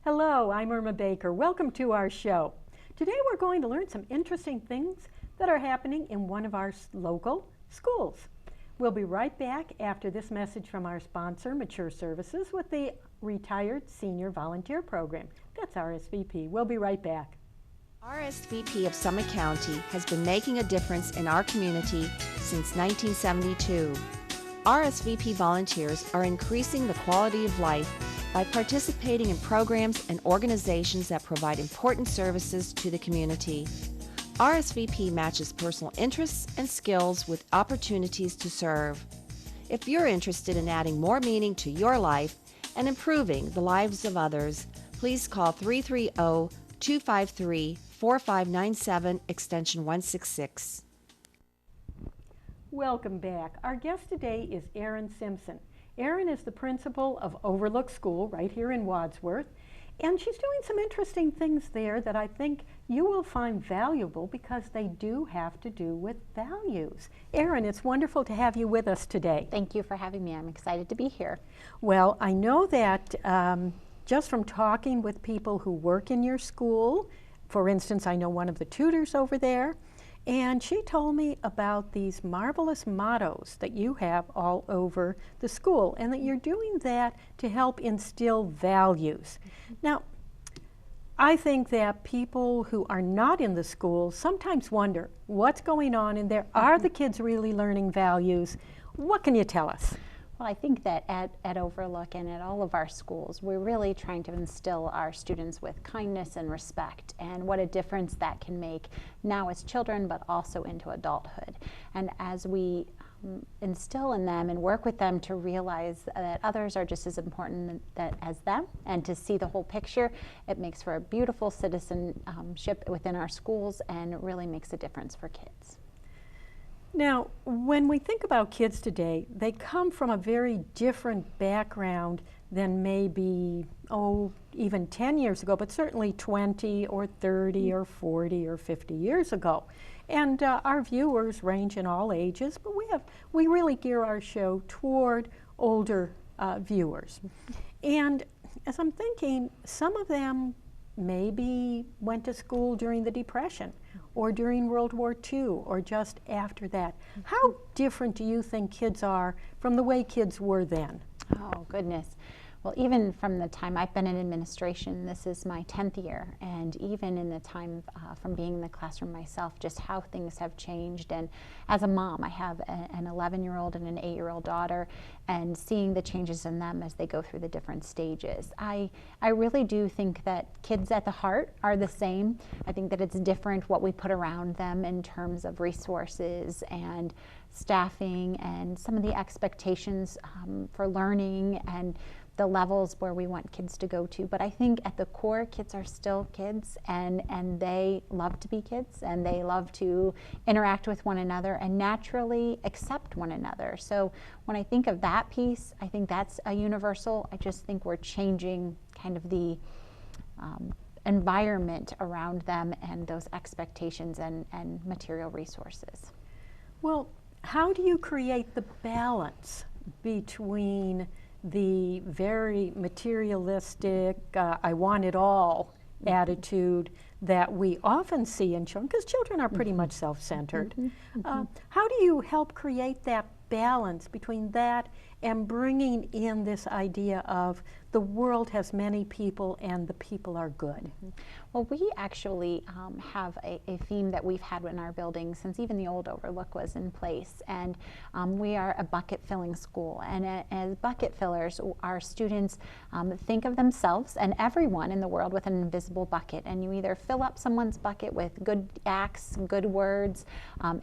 Hello, I'm Irma Baker. Welcome to our show. Today we're going to learn some interesting things that are happening in one of our local schools. We'll be right back after this message from our sponsor, Mature Services, with the Retired Senior Volunteer Program. That's RSVP. We'll be right back. RSVP of Summit County has been making a difference in our community since 1972. RSVP volunteers are increasing the quality of life by participating in programs and organizations that provide important services to the community. RSVP matches personal interests and skills with opportunities to serve. If you're interested in adding more meaning to your life and improving the lives of others, please call 330-253-4597 extension 166. Welcome back. Our guest today is Erin Simpson. Erin is the principal of Overlook School right here in Wadsworth, and she's doing some interesting things there that I think you will find valuable because they do have to do with values. Erin, it's wonderful to have you with us today. Thank you for having me. I'm excited to be here. Well, I know that just from talking with people who work in your school, for instance, I know one of the tutors over there, and she told me about these marvelous mottos that you have all over the school and that you're doing that to help instill values. Now, I think that people who are not in the school sometimes wonder what's going on in there. Are the kids really learning values? What can you tell us? Well, I think that at Overlook and at all of our schools, we're really trying to instill our students with kindness and respect, and what a difference that can make now as children, but also into adulthood. And as we instill in them and work with them to realize that others are just as important as them and to see the whole picture, it makes for a beautiful citizenship within our schools and really makes a difference for kids. Now, when we think about kids today, they come from a very different background than maybe, even 10 years ago, but certainly 20 or 30 or 40 or 50 years ago. And our viewers range in all ages, but we really gear our show toward older viewers. And as I'm thinking, some of them maybe went to school during the Depression or during World War II or just after that. How different do you think kids are from the way kids were then? Oh, goodness. Well, even from the time I've been in administration, this is my 10th year, and even in the time from being in the classroom myself, just how things have changed. And as a mom, I have an 11-year-old and an 8-year-old daughter, and seeing the changes in them as they go through the different stages. I really do think that kids at the heart are the same. I think that it's different what we put around them in terms of resources and staffing and some of the expectations for learning and the levels where we want kids to go to. But I think at the core, kids are still kids, and they love to be kids, and they love to interact with one another and naturally accept one another. So when I think of that piece, I think that's a universal. I just think we're changing kind of the environment around them and those expectations and material resources. Well, how do you create the balance between the very materialistic, I want it all attitude that we often see in children, because children are pretty much self-centered. How do you help create that balance between that and bringing in this idea of the world has many people and the people are good? Well, we actually have a theme that we've had in our building since even the old Overlook was in place, and we are a bucket filling school, and as bucket fillers, our students think of themselves and everyone in the world with an invisible bucket, and you either fill up someone's bucket with good acts, good words,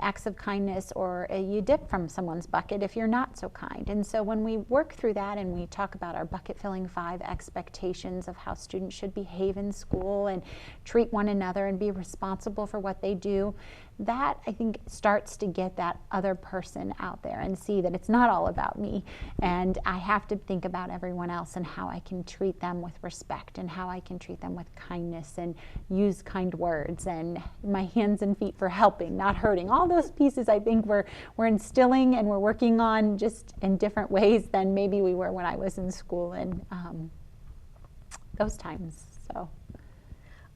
acts of kindness, or you dip from someone's bucket if you're not so kind. And so when we work through that and we talk about our bucket filling 5 expectations of how students should behave in school and treat one another and be responsible for what they do, that I think starts to get that other person out there and see that it's not all about me, and I have to think about everyone else and how I can treat them with respect and how I can treat them with kindness and use kind words and my hands and feet for helping, not hurting. All those pieces I think we're instilling and we're working on just in different ways than maybe we were when I was in school and those times. So.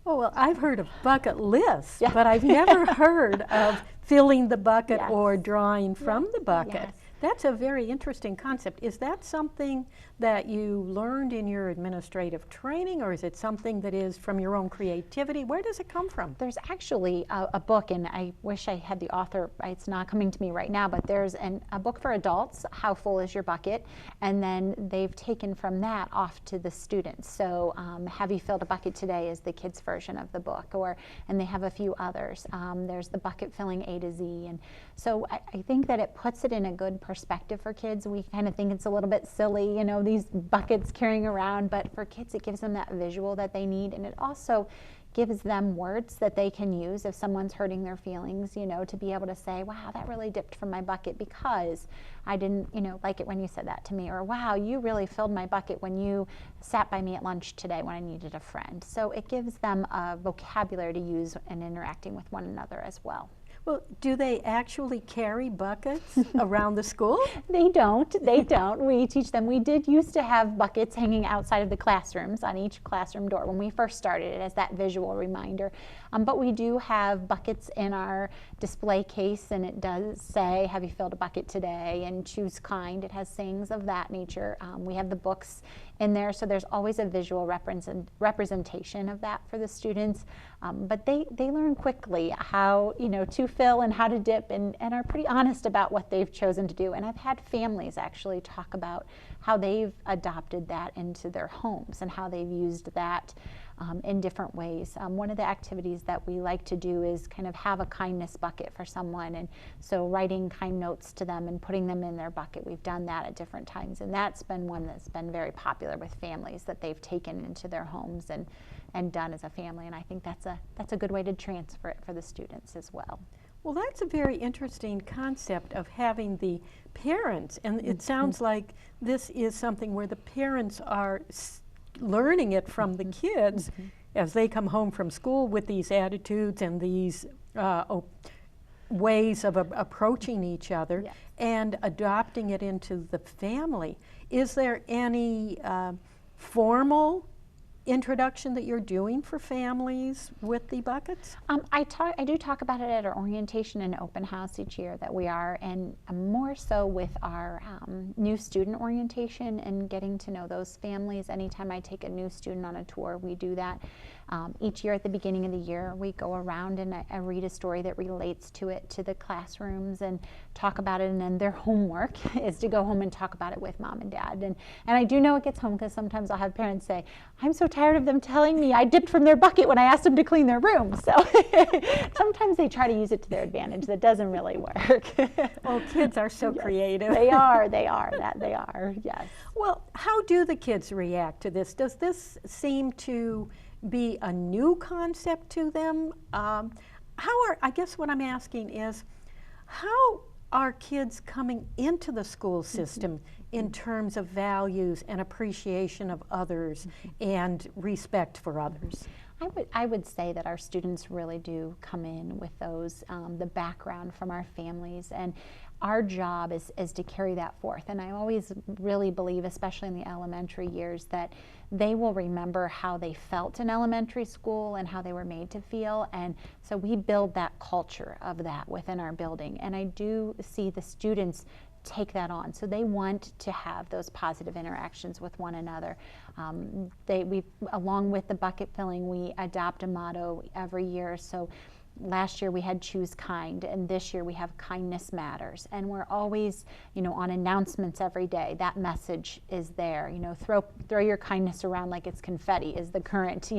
Oh, well, I've heard of bucket lists, Yeah. but I've never heard of filling the bucket Yes. or drawing from the bucket. Yes. That's a very interesting concept. Is that something that you learned in your administrative training, or is it something that is from your own creativity? Where does it come from? There's actually a book, and I wish I had the author, it's not coming to me right now, but there's a book for adults, How Full is Your Bucket? And then they've taken from that off to the students. So Have You Filled a Bucket Today is the kids' version of the book, and they have a few others. There's the bucket filling A to Z. And so I think that it puts it in a good perspective for kids. We kind of think it's a little bit silly, you know, these buckets carrying around, but for kids it gives them that visual that they need, and it also gives them words that they can use if someone's hurting their feelings, you know, to be able to say, wow, that really dipped from my bucket because I didn't, you know, like it when you said that to me, or wow, you really filled my bucket when you sat by me at lunch today when I needed a friend. So it gives them a vocabulary to use in interacting with one another as well. Well, do they actually carry buckets around the school? They don't. They don't. We teach them. We did used to have buckets hanging outside of the classrooms on each classroom door when we first started it as that visual reminder. But we do have buckets in our display case, and it does say, have you filled a bucket today? And choose kind. It has sayings of that nature. We have the books in there, so there's always a visual representation of that for the students. But they learn quickly how, you know, to fill and how to dip, and are pretty honest about what they've chosen to do. And I've had families actually talk about how they've adopted that into their homes and how they've used that in different ways. One of the activities that we like to do is kind of have a kindness bucket for someone, and so writing kind notes to them and putting them in their bucket. We've done that at different times, and that's been one that's been very popular with families that they've taken into their homes and done as a family, and I think that's a good way to transfer it for the students as well. Well, that's a very interesting concept of having the parents, and it sounds like this is something where the parents are learning it from the kids as they come home from school with these attitudes and these ways of approaching each other, Yes. and adopting it into the family. Is there any formal introduction that you're doing for families with the buckets? I do talk about it at our orientation and open house each year that we are, and more so with our new student orientation and getting to know those families. Anytime I take a new student on a tour, we do that. Each year at the beginning of the year, we go around and I read a story that relates to it to the classrooms and talk about it, and then their homework is to go home and talk about it with mom and dad. And I do know it gets home because sometimes I'll have parents say, I'm so tired of them telling me I dipped from their bucket when I asked them to clean their room. So sometimes they try to use it to their advantage. That doesn't really work. Oh, kids are so Yes, creative. They are, yes. Well, how do the kids react to this? Does this seem to be a new concept to them? I guess what I'm asking is, how are kids coming into the school system in terms of values and appreciation of others and respect for others? I would say that our students really do come in with those, the background from our families, and our job is to carry that forth. And I always really believe, especially in the elementary years, that they will remember how they felt in elementary school and how they were made to feel. And so we build that culture of that within our building. And I do see the students take that on. So they want to have those positive interactions with one another. Along with the bucket filling, we adopt a motto every year. So last year we had choose kind, and this year we have kindness matters. And we're always, on announcements every day, that message is there. Throw your kindness around like it's confetti is the current,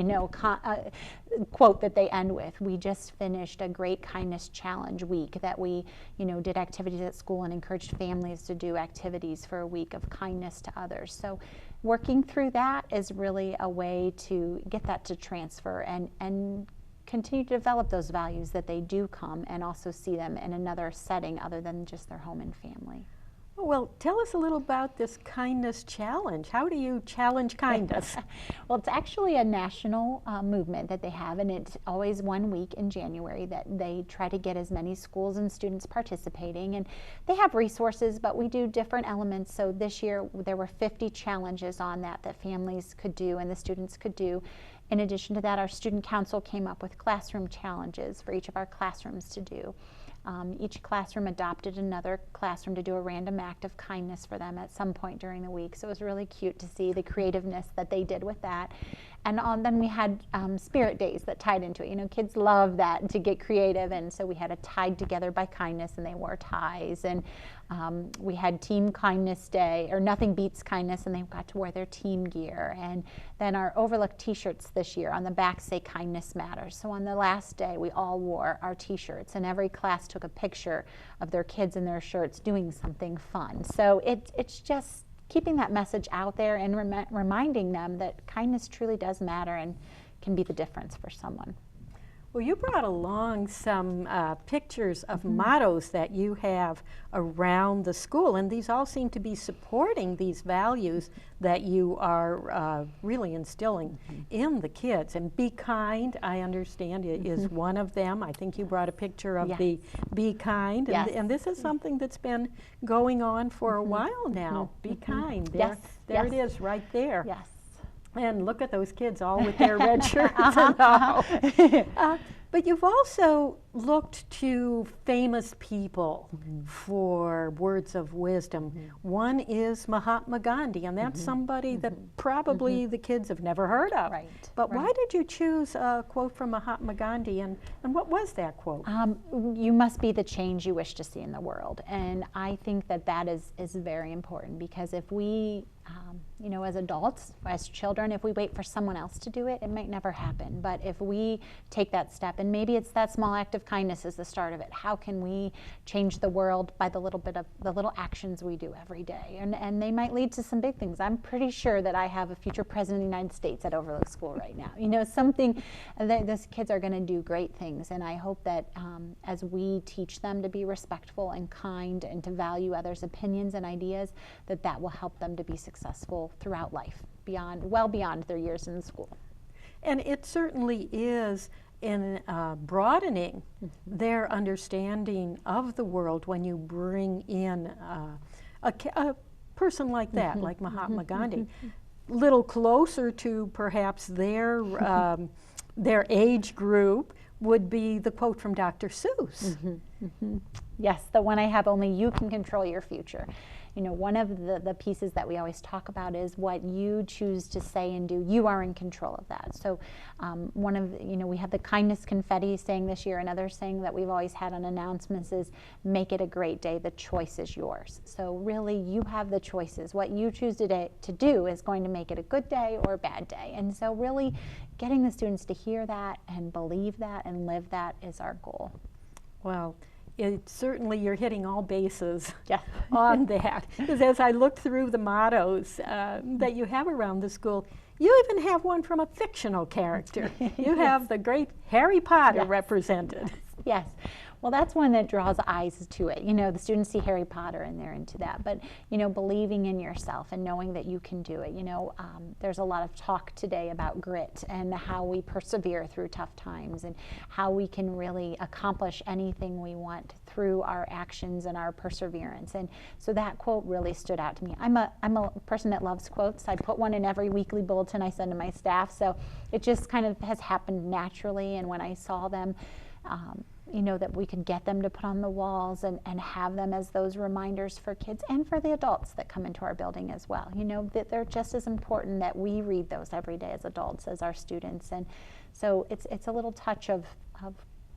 quote that they end with. We just finished a great kindness challenge week that we, did activities at school and encouraged families to do activities for a week of kindness to others. So working through that is really a way to get that to transfer and continue to develop those values that they do come and also see them in another setting other than just their home and family. Well, tell us a little about this kindness challenge. How do you challenge kindness? Well, it's actually a national movement that they have, and it's always 1 week in January that they try to get as many schools and students participating. And they have resources, but we do different elements. So this year there were 50 challenges on that families could do and the students could do. In addition to that, our student council came up with classroom challenges for each of our classrooms to do. Each classroom adopted another classroom to do a random act of kindness for them at some point during the week. So it was really cute to see the creativeness that they did with that. And then we had spirit days that tied into it. You know, kids love that, to get creative, and so we had a Tied Together by Kindness, and they wore ties. And we had Team Kindness Day, or Nothing Beats Kindness, and they got to wear their team gear. And then our Overlook t-shirts this year, on the back say Kindness Matters. So on the last day, we all wore our t-shirts, and every class took a picture of their kids in their shirts doing something fun. So it's just keeping that message out there and reminding them that kindness truly does matter and can be the difference for someone. Well, you brought along some pictures of mottos that you have around the school, and these all seem to be supporting these values that you are really instilling in the kids. And Be Kind, I understand, is one of them. I think you brought a picture of the Be Kind, and this is something that's been going on for a while now. Be kind. There it is, right there. Yes. And look at those kids all with their red shirts and all. But you've also looked to famous people for words of wisdom. One is Mahatma Gandhi, and that's somebody that probably the kids have never heard of. Right. But why did you choose a quote from Mahatma Gandhi, and what was that quote? You must be the change you wish to see in the world. And I think that is very important, because if we you know, as adults, as children, if we wait for someone else to do it, it might never happen. But if we take that step, and maybe it's that small act of kindness is the start of it, how can we change the world by the little actions we do every day? And they might lead to some big things. I'm pretty sure that I have a future president of the United States at Overlook School right now. You know, something that those kids are going to do great things. And I hope that as we teach them to be respectful and kind and to value others' opinions and ideas, that will help them to be successful throughout life, well beyond their years in school. And it certainly is in broadening their understanding of the world when you bring in a person like that, like Mahatma Gandhi, little closer to perhaps their age group would be the quote from Dr. Seuss. Yes, the one I have, only you can control your future. You know, one of the pieces that we always talk about is what you choose to say and do. You are in control of that. So we have the kindness confetti saying this year. Another saying that we've always had on announcements is, make it a great day. The choice is yours. So really, you have the choices. What you choose today to do is going to make it a good day or a bad day. And so really getting the students to hear that and believe that and live that is our goal. Well, certainly you're hitting all bases on that. Because as I looked through the mottos that you have around the school, you even have one from a fictional character. You have the great Harry Potter represented. Yes. Well, that's one that draws eyes to it. You know, the students see Harry Potter and they're into that. But, you know, believing in yourself and knowing that you can do it. You know, there's a lot of talk today about grit and how we persevere through tough times and how we can really accomplish anything we want through our actions and our perseverance. And so that quote really stood out to me. I'm a person that loves quotes. I put one in every weekly bulletin I send to my staff. So it just kind of has happened naturally. And when I saw them, you know, that we could get them to put on the walls and have them as those reminders for kids and for the adults that come into our building as well. You know, that they're just as important that we read those every day as adults, as our students. And so it's a little touch of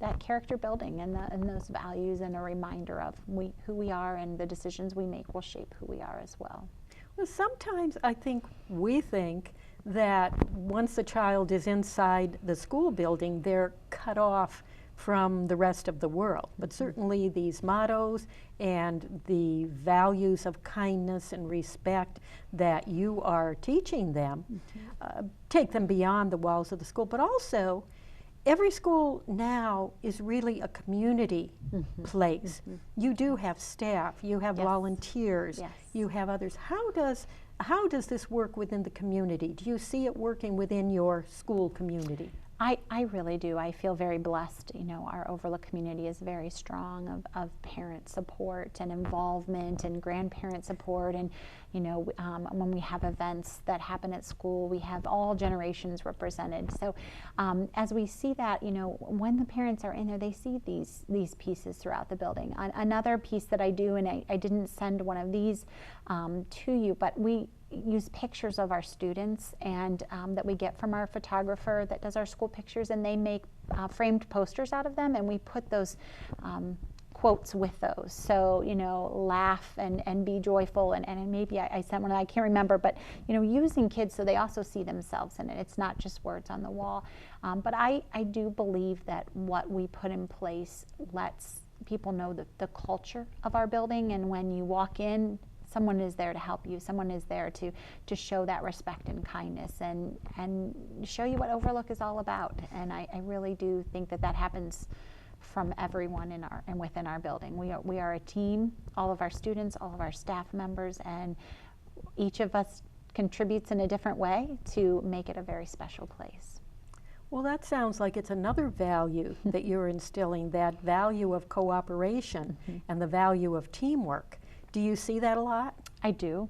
that character building and those values, and a reminder of who we are, and the decisions we make will shape who we are as well. Well, sometimes we think that once a child is inside the school building, they're cut off from the rest of the world. But certainly these mottos and the values of kindness and respect that you are teaching them take them beyond the walls of the school. But also, every school now is really a community place. You do have staff, you have Yes. volunteers, Yes. you have others. How does this work within the community? Do you see it working within your school community? I really do. I feel very blessed. You know, our Overlook community is very strong of parent support and involvement and grandparent support. And, you know, when we have events that happen at school, we have all generations represented. So as we see that, you know, when the parents are in there, they see these pieces throughout the building. Another piece that I do, and I didn't send one of these to you, but we use pictures of our students and that we get from our photographer that does our school pictures, and they make framed posters out of them, and we put those quotes with those. So, you know, laugh and be joyful, and maybe I sent one, I can't remember, but, you know, using kids so they also see themselves in it. It's not just words on the wall. But I do believe that what we put in place lets people know the culture of our building, and when you walk in, someone is there to help you. Someone is there to show that respect and kindness and show you what Overlook is all about. And I really do think that happens from everyone in our and within our building. We are a team, all of our students, all of our staff members, and each of us contributes in a different way to make it a very special place. Well, that sounds like it's another value that you're instilling, that value of cooperation and the value of teamwork. Do you see that a lot? I do.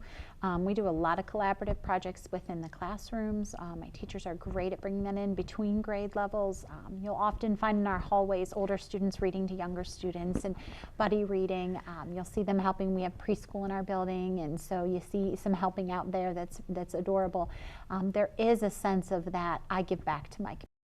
We do a lot of collaborative projects within the classrooms. My teachers are great at bringing that in between grade levels. You'll often find in our hallways older students reading to younger students and buddy reading. You'll see them helping. We have preschool in our building, and so you see some helping out there that's adorable. There is a sense of that I give back to my community.